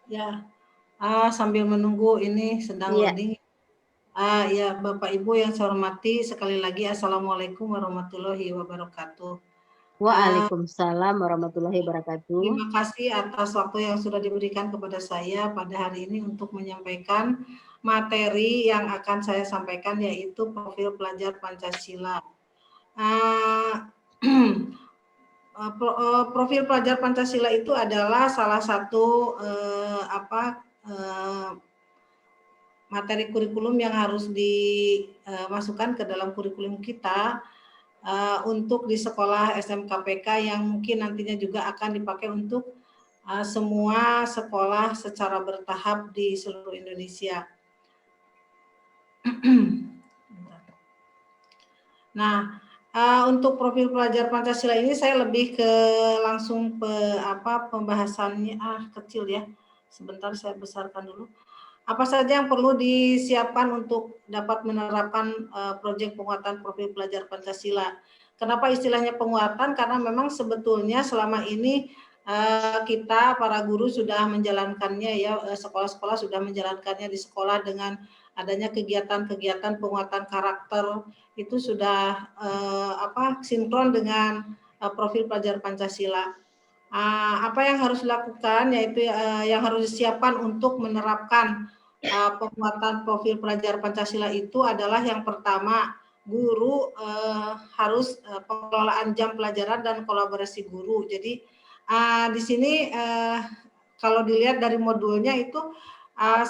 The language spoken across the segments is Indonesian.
Ya, sambil menunggu ini sedang Iya. loading. Ya, Bapak Ibu yang saya hormati, sekali lagi Assalamualaikum warahmatullahi wabarakatuh. Waalaikumsalam warahmatullahi wabarakatuh. Terima kasih atas waktu yang sudah diberikan kepada saya pada hari ini untuk menyampaikan materi yang akan saya sampaikan, yaitu profil pelajar Pancasila. Uh, Profil pelajar Pancasila itu adalah salah satu materi kurikulum yang harus dimasukkan ke dalam kurikulum kita untuk di sekolah SMKPK yang mungkin nantinya juga akan dipakai untuk semua sekolah secara bertahap di seluruh Indonesia. Nah, untuk profil pelajar Pancasila ini saya lebih ke langsung pembahasannya kecil ya. Sebentar saya besarkan dulu. Apa saja yang perlu disiapkan untuk dapat menerapkan proyek penguatan profil pelajar Pancasila? Kenapa istilahnya penguatan? Karena memang sebetulnya selama ini kita para guru sudah menjalankannya ya, sekolah-sekolah sudah menjalankannya di sekolah dengan adanya kegiatan-kegiatan penguatan karakter itu sudah sinkron dengan profil pelajar Pancasila. Apa yang harus dilakukan yaitu yang harus disiapkan untuk menerapkan penguatan profil pelajar Pancasila itu adalah yang pertama, guru harus pengelolaan jam pelajaran dan kolaborasi guru. Jadi di sini kalau dilihat dari modulnya itu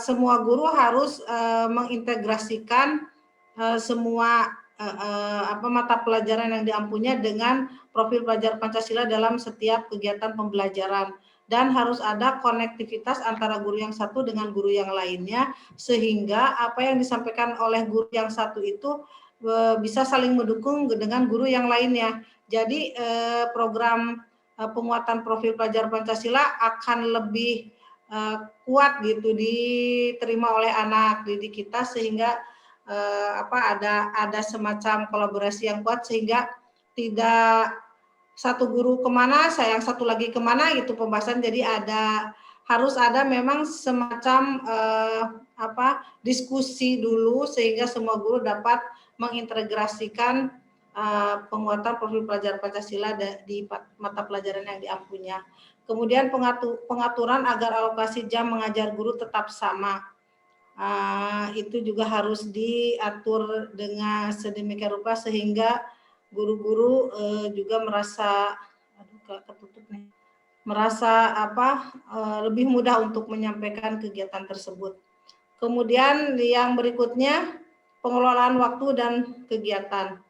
semua guru harus mengintegrasikan semua mata pelajaran yang diampunya dengan profil pelajar Pancasila dalam setiap kegiatan pembelajaran, dan harus ada konektivitas antara guru yang satu dengan guru yang lainnya sehingga apa yang disampaikan oleh guru yang satu itu bisa saling mendukung dengan guru yang lainnya. Jadi program penguatan profil pelajar Pancasila akan lebih kuat gitu diterima oleh anak didik kita sehingga ada semacam kolaborasi yang kuat sehingga tidak satu guru kemana, saya yang satu lagi kemana gitu pembahasan. Jadi harus ada memang semacam diskusi dulu sehingga semua guru dapat mengintegrasikan penguatan profil pelajar Pancasila di mata pelajaran yang diampunya. Kemudian pengaturan agar alokasi jam mengajar guru tetap sama. Itu juga harus diatur dengan sedemikian rupa sehingga guru-guru juga merasa lebih mudah untuk menyampaikan kegiatan tersebut. Kemudian yang berikutnya pengelolaan waktu dan kegiatan.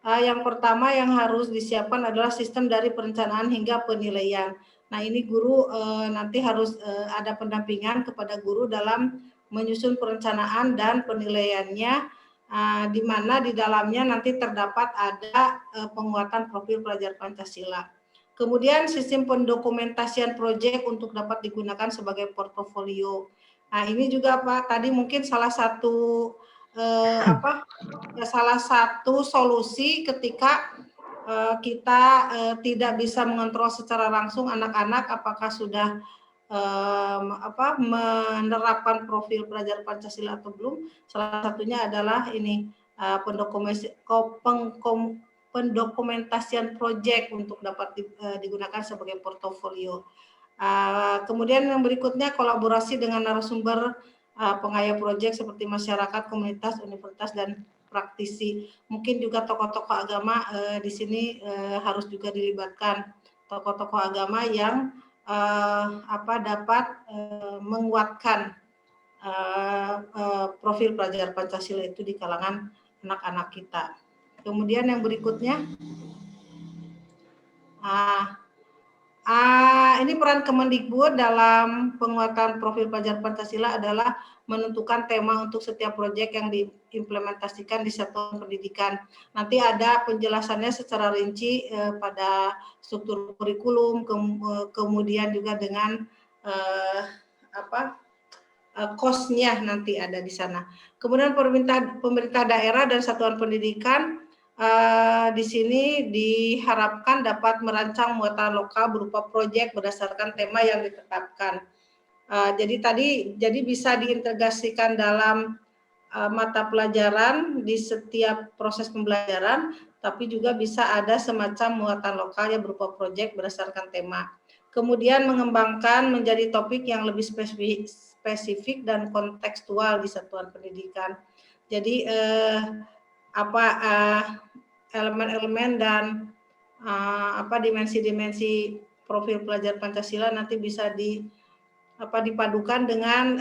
Yang pertama yang harus disiapkan adalah sistem dari perencanaan hingga penilaian. Nah, ini guru nanti harus ada pendampingan kepada guru dalam menyusun perencanaan dan penilaiannya, di mana di dalamnya nanti terdapat ada penguatan profil pelajar Pancasila. Kemudian sistem pendokumentasian proyek untuk dapat digunakan sebagai portofolio. Nah, ini juga Pak, tadi mungkin salah satu salah satu solusi ketika kita tidak bisa mengontrol secara langsung anak-anak apakah sudah menerapkan profil pelajar Pancasila atau belum. Salah satunya adalah ini pendokumentasian proyek untuk dapat digunakan sebagai portofolio. Kemudian yang berikutnya kolaborasi dengan narasumber pengayah proyek seperti masyarakat, komunitas, universitas, dan praktisi. Mungkin juga tokoh-tokoh agama di sini harus juga dilibatkan tokoh-tokoh agama yang dapat menguatkan profil pelajar Pancasila itu di kalangan anak-anak kita. Kemudian yang berikutnya ini peran Kemendikbud dalam penguatan profil pelajar Pancasila adalah menentukan tema untuk setiap proyek yang diimplementasikan di satuan pendidikan. Nanti ada penjelasannya secara rinci pada struktur kurikulum, kemudian juga dengan cost-nya nanti ada di sana. Kemudian pemerintah daerah dan satuan pendidikan di sini diharapkan dapat merancang muatan lokal berupa proyek berdasarkan tema yang ditetapkan. Jadi bisa diintegrasikan dalam mata pelajaran di setiap proses pembelajaran, tapi juga bisa ada semacam muatan lokal yang berupa proyek berdasarkan tema. Kemudian mengembangkan menjadi topik yang lebih spesifik dan kontekstual di satuan pendidikan. Jadi elemen-elemen dan dimensi-dimensi profil pelajar Pancasila nanti bisa dipadukan dengan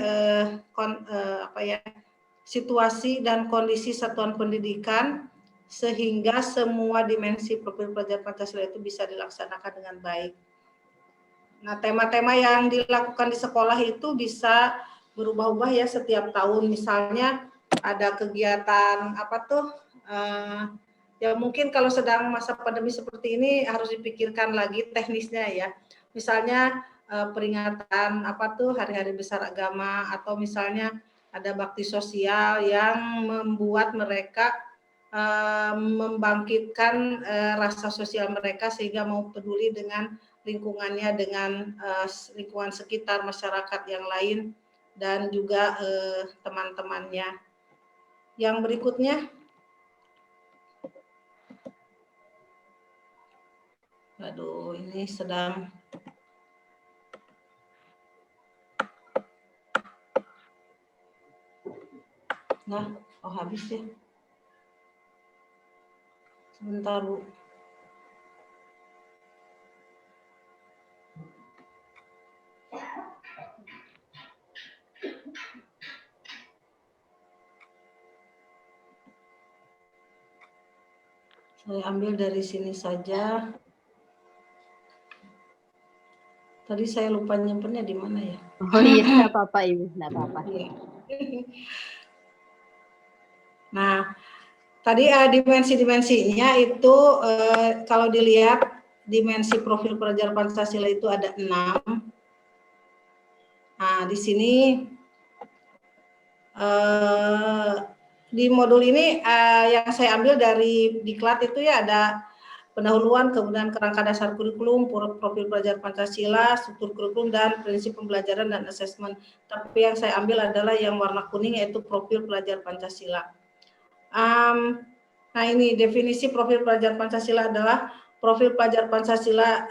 situasi dan kondisi satuan pendidikan sehingga semua dimensi profil pelajar Pancasila itu bisa dilaksanakan dengan baik. Nah, tema-tema yang dilakukan di sekolah itu bisa berubah-ubah ya setiap tahun. Misalnya ada kegiatan ya mungkin kalau sedang masa pandemi seperti ini harus dipikirkan lagi teknisnya ya. Misalnya peringatan hari-hari besar agama, atau misalnya ada bakti sosial yang membuat mereka membangkitkan rasa sosial mereka sehingga mau peduli dengan lingkungannya, dengan lingkungan sekitar, masyarakat yang lain, dan juga teman-temannya. Yang berikutnya, aduh ini sedang habis ya. Sebentar Bu. Saya ambil dari sini saja. Tadi saya lupa nyimpennya di mana ya. Oh iya, enggak apa-apa Ibu, enggak apa-apa. Nah, tadi dimensi-dimensinya itu kalau dilihat dimensi profil pelajar Pancasila itu ada 6. Nah, di sini di modul ini yang saya ambil dari diklat itu ya ada pendahuluan, kemudian kerangka dasar kurikulum, profil pelajar Pancasila, struktur kurikulum, dan prinsip pembelajaran dan asesmen. Tapi yang saya ambil adalah yang warna kuning, yaitu profil pelajar Pancasila. Nah ini definisi profil pelajar Pancasila adalah profil pelajar Pancasila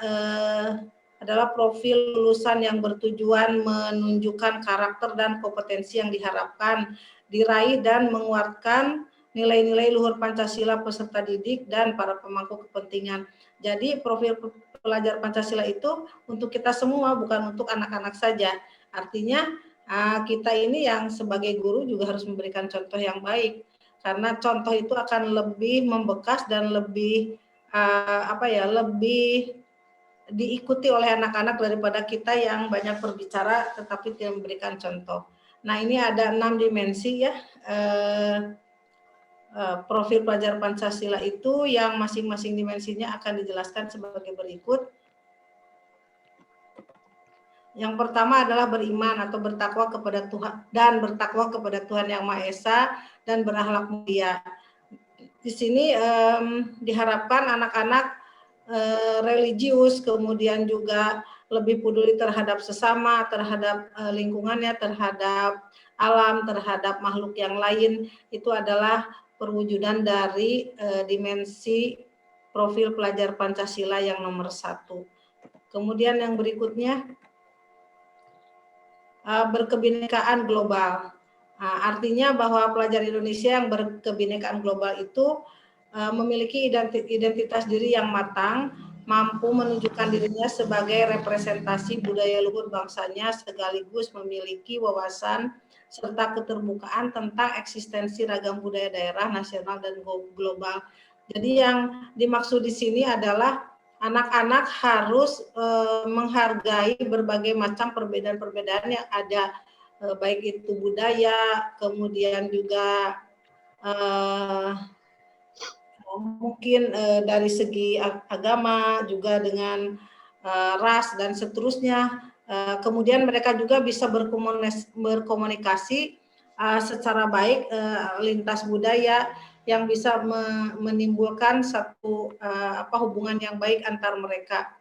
adalah profil lulusan yang bertujuan menunjukkan karakter dan kompetensi yang diharapkan diraih dan menguatkan nilai-nilai luhur Pancasila peserta didik dan para pemangku kepentingan. Jadi profil pelajar Pancasila itu untuk kita semua, bukan untuk anak-anak saja. Artinya kita ini yang sebagai guru juga harus memberikan contoh yang baik, karena contoh itu akan lebih membekas dan lebih lebih diikuti oleh anak-anak daripada kita yang banyak berbicara tetapi tidak memberikan contoh. Nah ini ada 6 dimensi ya. Profil pelajar Pancasila itu yang masing-masing dimensinya akan dijelaskan sebagai berikut. Yang pertama adalah beriman atau bertakwa kepada Tuhan, dan bertakwa kepada Tuhan Yang Maha Esa dan berakhlak mulia. Di sini diharapkan anak-anak religius, kemudian juga lebih peduli terhadap sesama, terhadap lingkungannya, terhadap alam, terhadap makhluk yang lain. Itu adalah perwujudan dari dimensi profil pelajar Pancasila yang nomor 1. Kemudian yang berikutnya, berkebinekaan global. Artinya bahwa pelajar Indonesia yang berkebinekaan global itu memiliki identitas diri yang matang, mampu menunjukkan dirinya sebagai representasi budaya luhur bangsanya, sekaligus memiliki wawasan serta keterbukaan tentang eksistensi ragam budaya daerah, nasional, dan global. Jadi yang dimaksud di sini adalah anak-anak harus menghargai berbagai macam perbedaan-perbedaan yang ada, baik itu budaya, kemudian juga mungkin dari segi agama, juga dengan ras dan seterusnya. Kemudian mereka juga bisa berkomunikasi secara baik lintas budaya yang bisa menimbulkan satu hubungan yang baik antar mereka.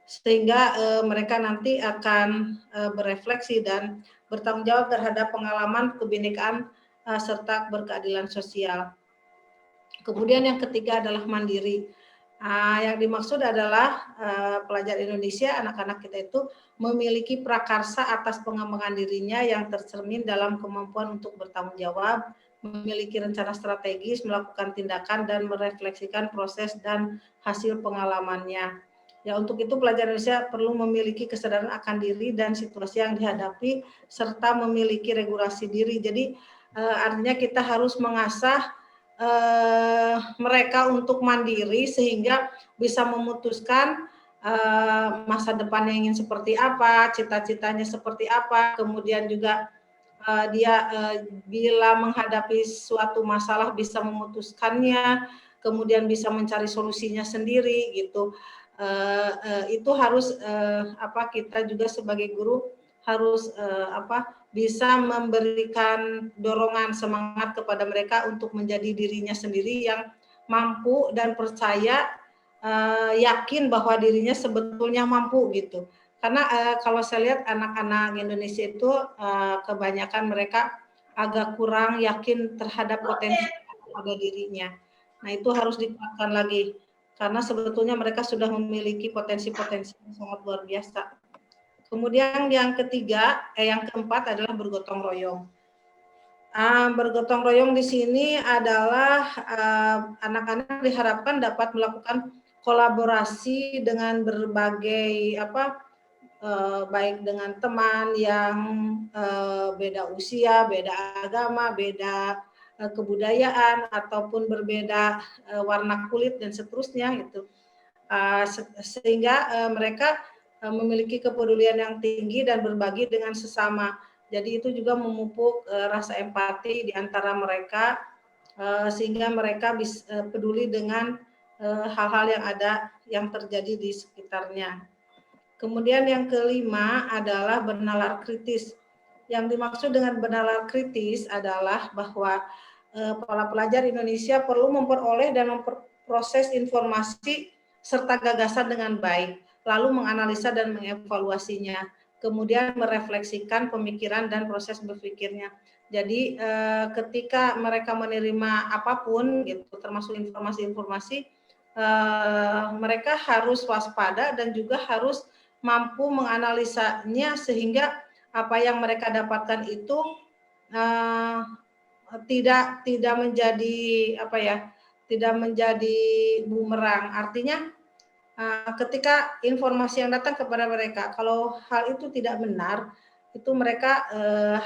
sehingga mereka nanti akan berefleksi dan bertanggung jawab terhadap pengalaman kebinekaan serta berkeadilan sosial. Kemudian yang ketiga adalah mandiri. Yang dimaksud adalah pelajar Indonesia, anak-anak kita itu memiliki prakarsa atas pengembangan dirinya yang tercermin dalam kemampuan untuk bertanggung jawab, memiliki rencana strategis, melakukan tindakan, dan merefleksikan proses dan hasil pengalamannya. Ya, untuk itu pelajar Indonesia perlu memiliki kesadaran akan diri dan situasi yang dihadapi, serta memiliki regulasi diri. Jadi artinya kita harus mengasah mereka untuk mandiri sehingga bisa memutuskan masa depannya ingin seperti apa, cita-citanya seperti apa, kemudian juga dia bila menghadapi suatu masalah bisa memutuskannya, kemudian bisa mencari solusinya sendiri gitu. Itu harus kita juga sebagai guru harus bisa memberikan dorongan semangat kepada mereka untuk menjadi dirinya sendiri yang mampu dan percaya, yakin bahwa dirinya sebetulnya mampu gitu. Karena kalau saya lihat anak-anak Indonesia itu kebanyakan mereka agak kurang yakin terhadap potensi pada dirinya. Nah, itu harus dikuatkan lagi karena sebetulnya mereka sudah memiliki potensi-potensi yang sangat luar biasa. Kemudian yang keempat adalah bergotong royong. Bergotong royong di sini adalah anak-anak diharapkan dapat melakukan kolaborasi dengan berbagai baik dengan teman yang beda usia, beda agama, beda kebudayaan ataupun berbeda warna kulit dan seterusnya gitu. Sehingga mereka memiliki kepedulian yang tinggi dan berbagi dengan sesama. Jadi itu juga memupuk rasa empati di antara mereka sehingga mereka bisa peduli dengan hal-hal yang ada yang terjadi di sekitarnya. Kemudian yang kelima adalah bernalar kritis. Yang dimaksud dengan bernalar kritis adalah bahwa para pelajar Indonesia perlu memperoleh dan memproses informasi serta gagasan dengan baik, lalu menganalisa dan mengevaluasinya, kemudian merefleksikan pemikiran dan proses berpikirnya. Jadi ketika mereka menerima apapun, gitu, termasuk informasi-informasi, mereka harus waspada dan juga harus mampu menganalisanya sehingga apa yang mereka dapatkan itu tidak menjadi tidak menjadi bumerang. Artinya ketika informasi yang datang kepada mereka, kalau hal itu tidak benar, itu mereka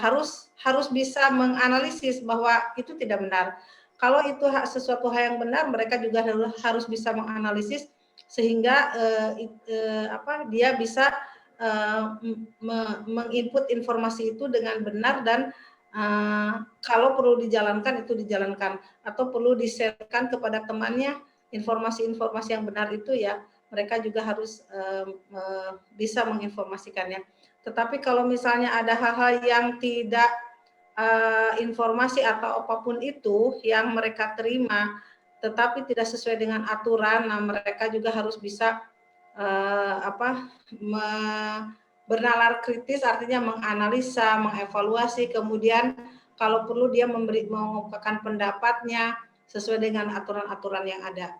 harus bisa menganalisis bahwa itu tidak benar. Kalau itu sesuatu hal yang benar, mereka juga harus bisa menganalisis sehingga dia bisa menginput informasi itu dengan benar dan kalau perlu dijalankan itu dijalankan atau perlu di-share-kan kepada temannya informasi-informasi yang benar itu ya mereka juga harus bisa menginformasikannya. Tetapi kalau misalnya ada hal-hal yang tidak informasi atau apapun itu yang mereka terima tetapi tidak sesuai dengan aturan, nah mereka juga harus bisa bernalar kritis, artinya menganalisa, mengevaluasi, kemudian kalau perlu dia mengungkapkan pendapatnya sesuai dengan aturan-aturan yang ada.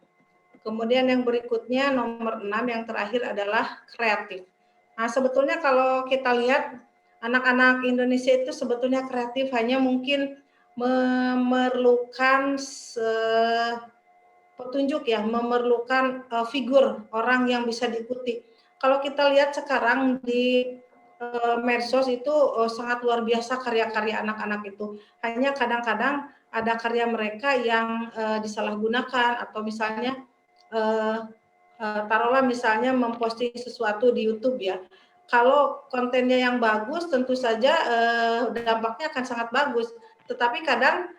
Kemudian yang berikutnya nomor 6 yang terakhir adalah kreatif. Nah, sebetulnya kalau kita lihat anak-anak Indonesia itu sebetulnya kreatif, hanya mungkin memerlukan petunjuk ya, memerlukan figur orang yang bisa diikuti. Kalau kita lihat sekarang di medsos itu sangat luar biasa karya-karya anak-anak itu. Hanya kadang-kadang ada karya mereka yang disalahgunakan atau misalnya taruhlah misalnya memposting sesuatu di YouTube ya. Kalau kontennya yang bagus tentu saja dampaknya akan sangat bagus. Tetapi kadang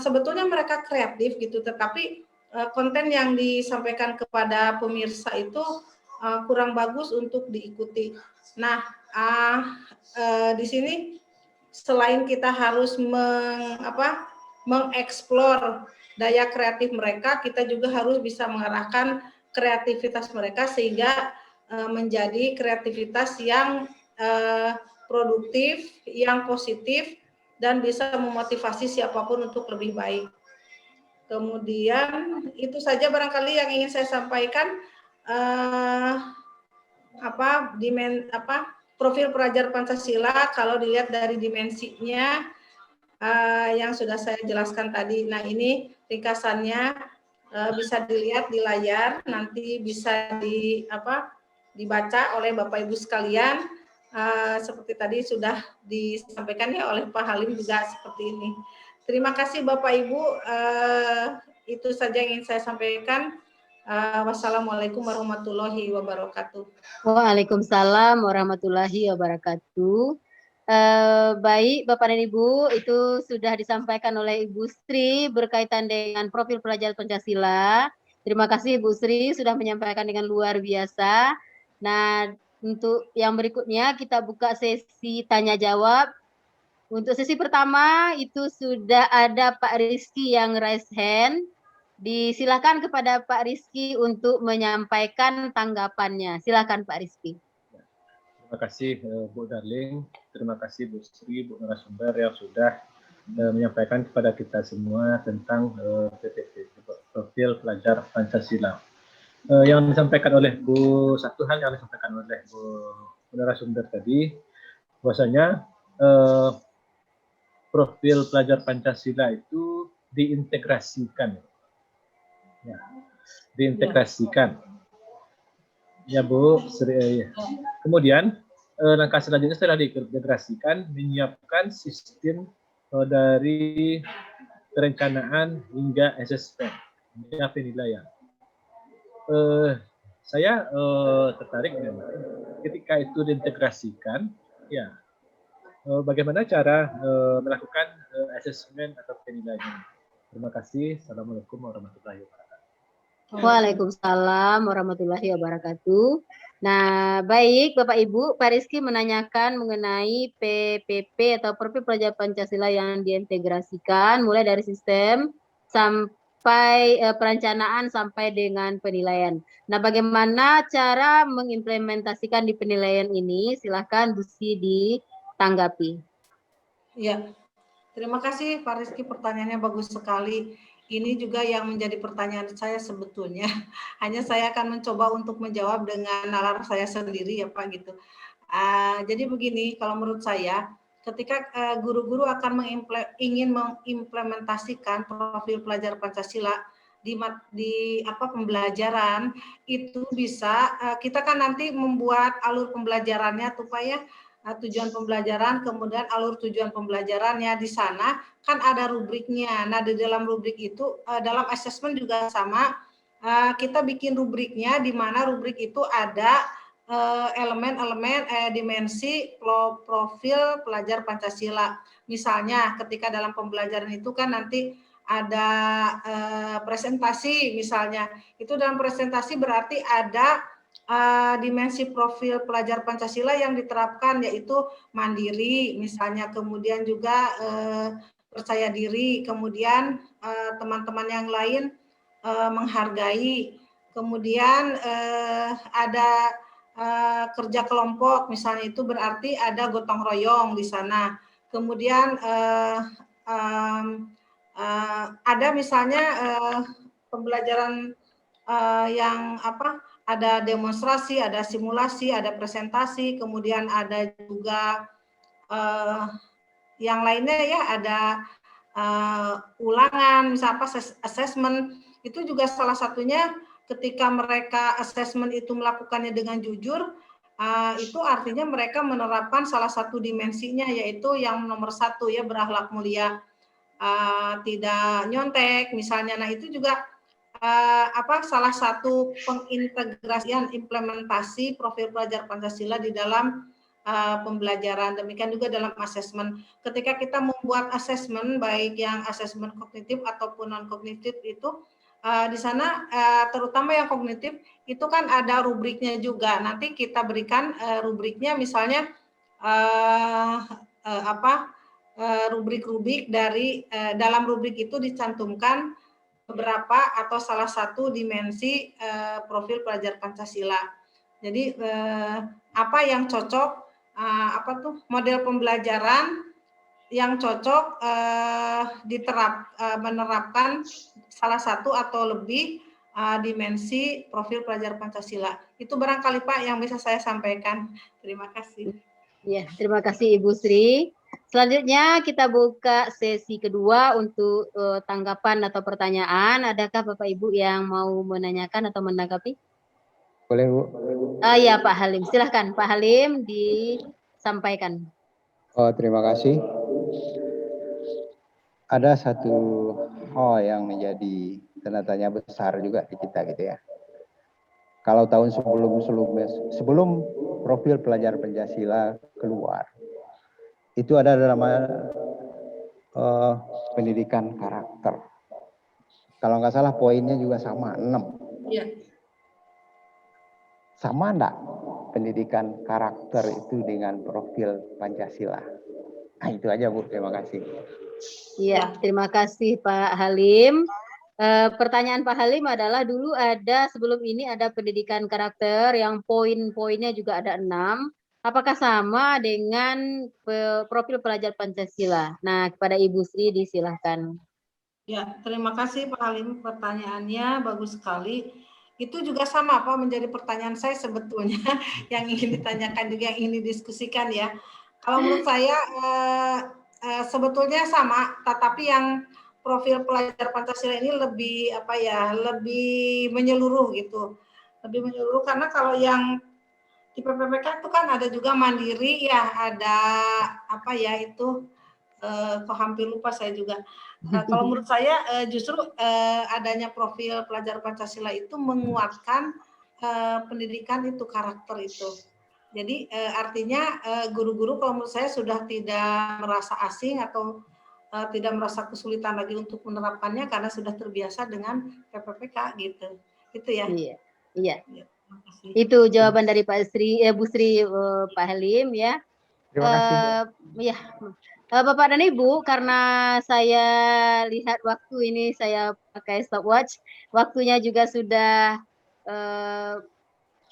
sebetulnya mereka kreatif gitu, tetapi konten yang disampaikan kepada pemirsa itu kurang bagus untuk diikuti. Nah, di sini selain kita harus mengeksplor daya kreatif mereka, kita juga harus bisa mengarahkan kreativitas mereka sehingga menjadi kreativitas yang produktif, yang positif, dan bisa memotivasi siapapun untuk lebih baik. Kemudian itu saja barangkali yang ingin saya sampaikan. Profil pelajar Pancasila kalau dilihat dari dimensinya yang sudah saya jelaskan tadi. Nah, ini ringkasannya bisa dilihat di layar, nanti bisa dibaca oleh Bapak Ibu sekalian. Seperti tadi sudah disampaikan ya oleh Pak Halim juga seperti ini. Terima kasih Bapak Ibu, itu saja yang ingin saya sampaikan. Wassalamualaikum warahmatullahi wabarakatuh. Waalaikumsalam warahmatullahi wabarakatuh. Baik Bapak dan Ibu, itu sudah disampaikan oleh Ibu Sri berkaitan dengan profil pelajar Pancasila. Terima kasih Ibu Sri sudah menyampaikan dengan luar biasa. Nah, untuk yang berikutnya kita buka sesi tanya jawab. Untuk sesi pertama itu sudah ada Pak Rizky yang raise hand. Disilakan kepada Pak Rizky untuk menyampaikan tanggapannya. Silakan Pak Rizky. Terima kasih Bu Darling, terima kasih Bu Sri, Bu narasumber yang sudah menyampaikan kepada kita semua tentang PPP, profil pelajar Pancasila. Yang disampaikan oleh satu hal yang disampaikan oleh Bu narasumber tadi, bahwasanya profil pelajar Pancasila itu diintegrasikan. Ya, diintegrasikan. Ya Bu, kemudian langkah selanjutnya setelah diintegrasikan, menyiapkan sistem dari perencanaan hingga asesmen, hingga penilaian. Saya tertarik dengan ketika itu diintegrasikan, ya bagaimana cara melakukan asesmen atau penilaian. Terima kasih. Assalamualaikum warahmatullahi wabarakatuh. Waalaikumsalam warahmatullahi wabarakatuh. Nah, baik Bapak Ibu, Pak Rizky menanyakan mengenai PPP atau Profil Pelajar Pancasila yang diintegrasikan mulai dari sistem sampai perencanaan sampai dengan penilaian. Nah, bagaimana cara mengimplementasikan di penilaian ini? Silakan Bu Sri ditanggapi. Ya, terima kasih Pak Rizky, pertanyaannya bagus sekali. Ini juga yang menjadi pertanyaan saya sebetulnya. Hanya saya akan mencoba untuk menjawab dengan nalar saya sendiri ya Pak gitu. Jadi begini, kalau menurut saya, ketika guru-guru akan ingin mengimplementasikan profil pelajar Pancasila di pembelajaran, itu bisa kita kan nanti membuat alur pembelajarannya tuh Pak ya, tujuan pembelajaran, kemudian alur tujuan pembelajarannya di sana kan ada rubriknya. Nah, di dalam rubrik itu, dalam asesmen juga sama, kita bikin rubriknya di mana rubrik itu ada elemen-elemen dimensi profil pelajar Pancasila. Misalnya ketika dalam pembelajaran itu kan nanti ada presentasi misalnya. Itu dalam presentasi berarti ada dimensi profil pelajar Pancasila yang diterapkan, yaitu mandiri misalnya, kemudian juga percaya diri, kemudian teman-teman yang lain menghargai, kemudian ada kerja kelompok misalnya, itu berarti ada gotong royong di sana. Kemudian ada misalnya pembelajaran yang ada demonstrasi, ada simulasi, ada presentasi, kemudian ada juga yang lainnya ya, ada ulangan, misalnya assessment, itu juga salah satunya ketika mereka assessment itu melakukannya dengan jujur, itu artinya mereka menerapkan salah satu dimensinya, yaitu yang nomor 1 ya, berakhlak mulia, tidak nyontek misalnya. Nah, itu juga salah satu pengintegrasian implementasi profil pelajar Pancasila di dalam pembelajaran. Demikian juga dalam asesmen. Ketika kita membuat asesmen, baik yang asesmen kognitif ataupun non kognitif, itu di sana terutama yang kognitif itu kan ada rubriknya juga. Nanti kita berikan rubriknya, misalnya rubrik-rubrik dari dalam rubrik itu dicantumkan beberapa atau salah satu dimensi profil pelajar Pancasila. Jadi apa yang cocok, model pembelajaran yang cocok menerapkan salah satu atau lebih dimensi profil pelajar Pancasila. Itu barangkali Pak yang bisa saya sampaikan. Terima kasih. Ya, terima kasih Ibu Sri. Selanjutnya kita buka sesi kedua untuk tanggapan atau pertanyaan. Adakah Bapak Ibu yang mau menanyakan atau menanggapi? Boleh Bu. Ya Pak Halim, silahkan Pak Halim disampaikan. Oh, terima kasih. Ada satu hal yang menjadi tanda tanya besar juga di kita gitu ya. Kalau tahun sebelum profil pelajar Pancasila keluar, itu ada nama pendidikan karakter. Kalau nggak salah poinnya juga sama, 6. Iya. Sama enggak pendidikan karakter itu dengan profil Pancasila? Nah, itu aja Bu, terima kasih. Iya, terima kasih Pak Halim. Pertanyaan Pak Halim adalah dulu sebelum ini ada pendidikan karakter yang poin-poinnya juga ada 6. Apakah sama dengan profil pelajar Pancasila? Nah, kepada Ibu Sri disilahkan. Ya, terima kasih Pak Halim, pertanyaannya bagus sekali. Itu juga sama Pak, menjadi pertanyaan saya sebetulnya yang ingin ditanyakan juga, yang ingin didiskusikan ya. Kalau menurut saya sebetulnya sama, tetapi yang profil pelajar Pancasila ini lebih menyeluruh gitu. Lebih menyeluruh karena kalau yang di PPPK itu kan ada juga mandiri ya, ada kok hampir lupa saya juga. Kalau menurut saya justru adanya profil pelajar Pancasila itu menguatkan pendidikan itu, karakter itu. Jadi artinya guru-guru kalau menurut saya sudah tidak merasa asing atau tidak merasa kesulitan lagi untuk menerapkannya karena sudah terbiasa dengan PPPK gitu. Itu ya. Iya. Itu jawaban dari Pak Sri, Bu Sri, Pak Halim ya. Terima kasih. Ya, Bapak dan Ibu, karena saya lihat waktu ini saya pakai stopwatch, waktunya juga sudah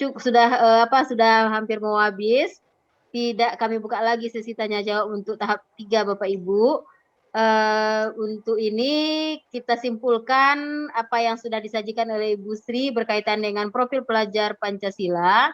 sudah hampir mau habis. Tidak kami buka lagi sesi tanya jawab untuk tahap 3 Bapak Ibu. Untuk ini kita simpulkan apa yang sudah disajikan oleh Ibu Sri berkaitan dengan profil pelajar Pancasila.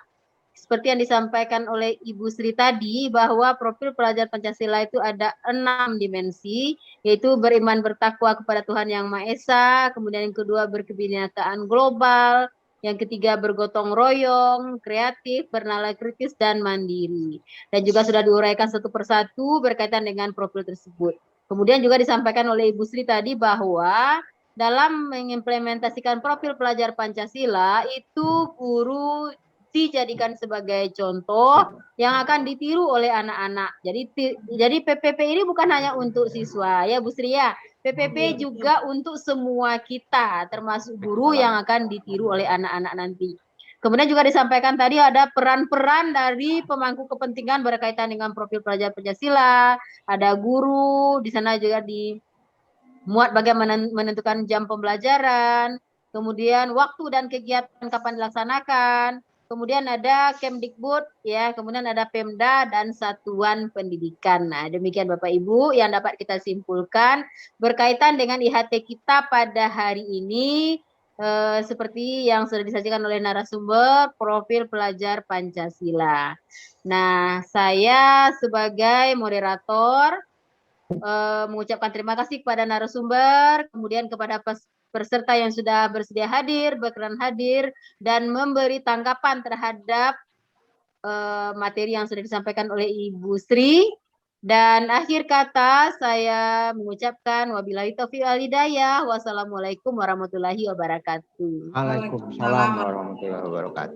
Seperti yang disampaikan oleh Ibu Sri tadi, bahwa profil pelajar Pancasila itu ada 6 dimensi, yaitu beriman bertakwa kepada Tuhan Yang Maha Esa, kemudian yang kedua berkebinekaan global, yang ketiga bergotong royong, kreatif, bernalar kritis, dan mandiri. Dan juga sudah diuraikan satu persatu berkaitan dengan profil tersebut. Kemudian juga disampaikan oleh Ibu Sri tadi bahwa dalam mengimplementasikan profil pelajar Pancasila itu guru dijadikan sebagai contoh yang akan ditiru oleh anak-anak. Jadi PPP ini bukan hanya untuk siswa ya Bu Sri ya. PPP juga untuk semua kita, termasuk guru yang akan ditiru oleh anak-anak nanti. Kemudian juga disampaikan tadi ada peran-peran dari pemangku kepentingan berkaitan dengan profil pelajar Pancasila, ada guru, di sana juga dimuat bagaimana menentukan jam pembelajaran, kemudian waktu dan kegiatan kapan dilaksanakan, kemudian ada Kemdikbud, ya, kemudian ada Pemda dan satuan pendidikan. Nah, demikian Bapak Ibu yang dapat kita simpulkan berkaitan dengan IHT kita pada hari ini, seperti yang sudah disajikan oleh narasumber, profil pelajar Pancasila. Nah, saya sebagai moderator mengucapkan terima kasih kepada narasumber, kemudian kepada peserta yang sudah bersedia hadir, berkenan hadir, dan memberi tanggapan terhadap materi yang sudah disampaikan oleh Ibu Sri. Dan akhir kata saya mengucapkan wabillahi taufiq wal hidayah. Wassalamualaikum warahmatullahi wabarakatuh. Waalaikumsalam warahmatullahi wabarakatuh.